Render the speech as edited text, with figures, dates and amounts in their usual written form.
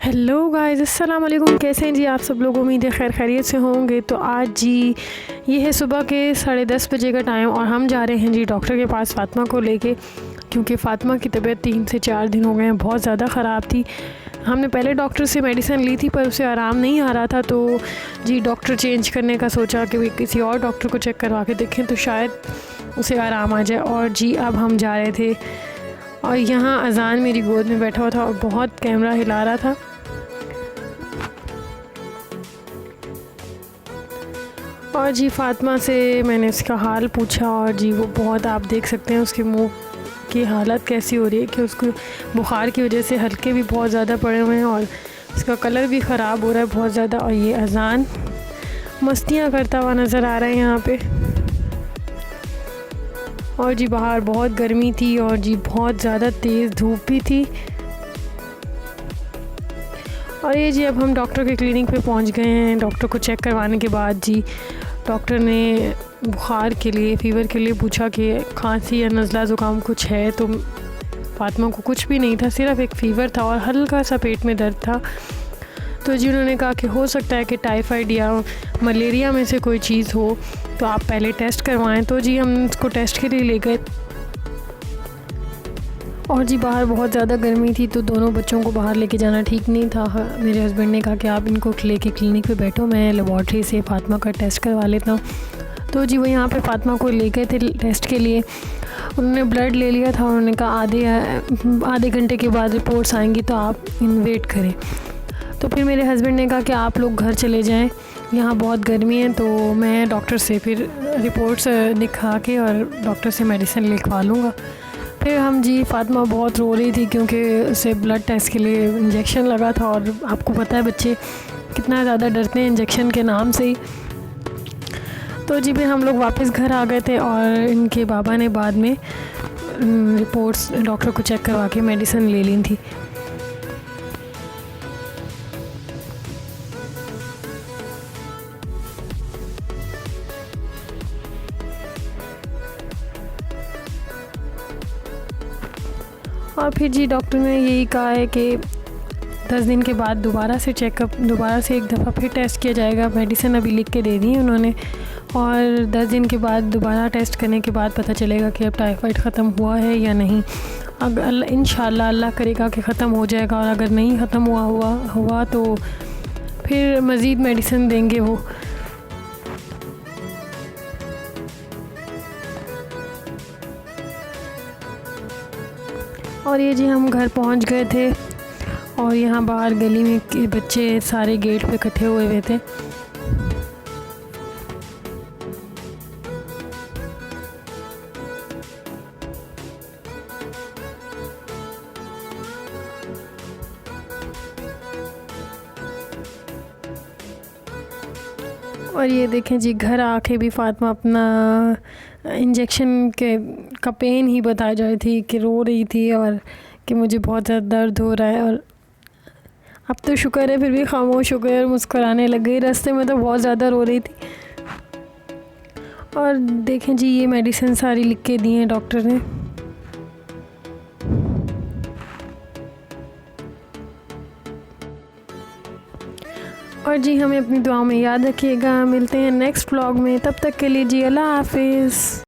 Hello guys, अस्सलाम वालेकुम। कैसे हैं जी आप सब लोग? उम्मीद है खैर खैरियत से होंगे। तो आज जी ये है सुबह के 10:30 बजे का टाइम और हम जा रहे हैं जी डॉक्टर के पास फ़ातिमा को लेके, क्योंकि फ़ातिमा की तबीयत 3 से 4 दिन हो गए हैं, बहुत ज़्यादा ख़राब थी। हमने पहले डॉक्टर से मेडिसिन ली थी पर उसे आराम नहीं आ रहा था, तो जी डॉक्टर चेंज करने का सोचा कि किसी और डॉक्टर को चेक करवा के देखें तो शायद उसे आराम आ जाए। और जी अब हम जा रहे थे और यहाँ अज़ान मेरी गोद में बैठा हुआ था और बहुत कैमरा हिला रहा था। और जी फ़ातिमा से मैंने उसका हाल पूछा और जी वो बहुत, आप देख सकते हैं उसके मुंह की हालत कैसी हो रही है कि उसको बुखार की वजह से हल्के भी बहुत ज़्यादा पड़े हुए हैं और उसका कलर भी ख़राब हो रहा है बहुत ज़्यादा। और ये अज़ान मस्तियाँ करता हुआ नज़र आ रहा है यहाँ पे। और जी बाहर बहुत गर्मी थी और जी बहुत ज़्यादा तेज़ धूप भी थी। और ये जी अब हम डॉक्टर के क्लिनिक पे पहुंच गए हैं। डॉक्टर को चेक करवाने के बाद जी डॉक्टर ने बुखार के लिए, फ़ीवर के लिए पूछा कि खांसी या नज़ला ज़ुकाम कुछ है, तो फ़ातिमा को कुछ भी नहीं था, सिर्फ एक फ़ीवर था और हल्का सा पेट में दर्द था। तो जी उन्होंने कहा कि हो सकता है कि टाइफाइड या मलेरिया में से कोई चीज़ हो, तो आप पहले टेस्ट करवाएं। तो जी हम उसको टेस्ट के लिए ले गए और जी बाहर बहुत ज़्यादा गर्मी थी, तो दोनों बच्चों को बाहर लेके जाना ठीक नहीं था। मेरे हस्बैंड ने कहा कि आप इनको लेके क्लिनिक पे बैठो, मैं लेबॉर्ट्री से फ़ातिमा का टेस्ट करवा लेता हूँ। तो जी वो यहाँ पे फ़ातिमा को ले गए थे टेस्ट के लिए। उन्होंने ब्लड ले लिया था, उन्होंने कहा आधे घंटे के बाद रिपोर्ट्स आएंगी तो आप वेट करें। तो फिर मेरे हस्बैंड ने कहा कि आप लोग घर चले जाएँ, यहाँ बहुत गर्मी है। तो मैं डॉक्टर से फिर रिपोर्ट्स दिखा के और डॉक्टर से मेडिसिन लिखवा लूँगा। फिर हम जी फ़ातिमा बहुत रो रही थी क्योंकि उसे ब्लड टेस्ट के लिए इंजेक्शन लगा था और आपको पता है बच्चे कितना ज़्यादा डरते हैं इंजेक्शन के नाम से ही। तो जी फिर हम लोग वापस घर आ गए थे और इनके बाबा ने बाद में रिपोर्ट्स डॉक्टर को चेक करवा के मेडिसिन ले ली थी। और फिर जी डॉक्टर ने यही कहा है कि 10 दिन के बाद दोबारा से एक दफ़ा फिर टेस्ट किया जाएगा। मेडिसिन अभी लिख के दे दी है उन्होंने और 10 दिन के बाद दोबारा टेस्ट करने के बाद पता चलेगा कि अब टाइफाइड ख़त्म हुआ है या नहीं। अगर इंशाल्लाह अल्लाह करेगा कि ख़त्म हो जाएगा, और अगर नहीं ख़त्म हुआ तो फिर मज़ीद मेडिसिन देंगे वो। और ये जी हम घर पहुंच गए थे और यहाँ बाहर गली में के बच्चे सारे गेट पे इकट्ठे हुए थे। और ये देखें जी घर आके भी फ़ातिमा अपना इंजेक्शन का पेन ही बताई जा रही थी कि रो रही थी और कि मुझे बहुत ज़्यादा दर्द हो रहा है। और अब तो शुक्र है फिर भी खामोश हो गई और मुस्कुराने लग गई। रास्ते में तो बहुत ज़्यादा रो रही थी। और देखें जी ये मेडिसिन सारी लिख के दी हैं डॉक्टर ने। और जी हमें अपनी दुआ में याद रखिएगा। मिलते हैं नेक्स्ट व्लॉग में, तब तक के लिए जी अल्लाह हाफिज़।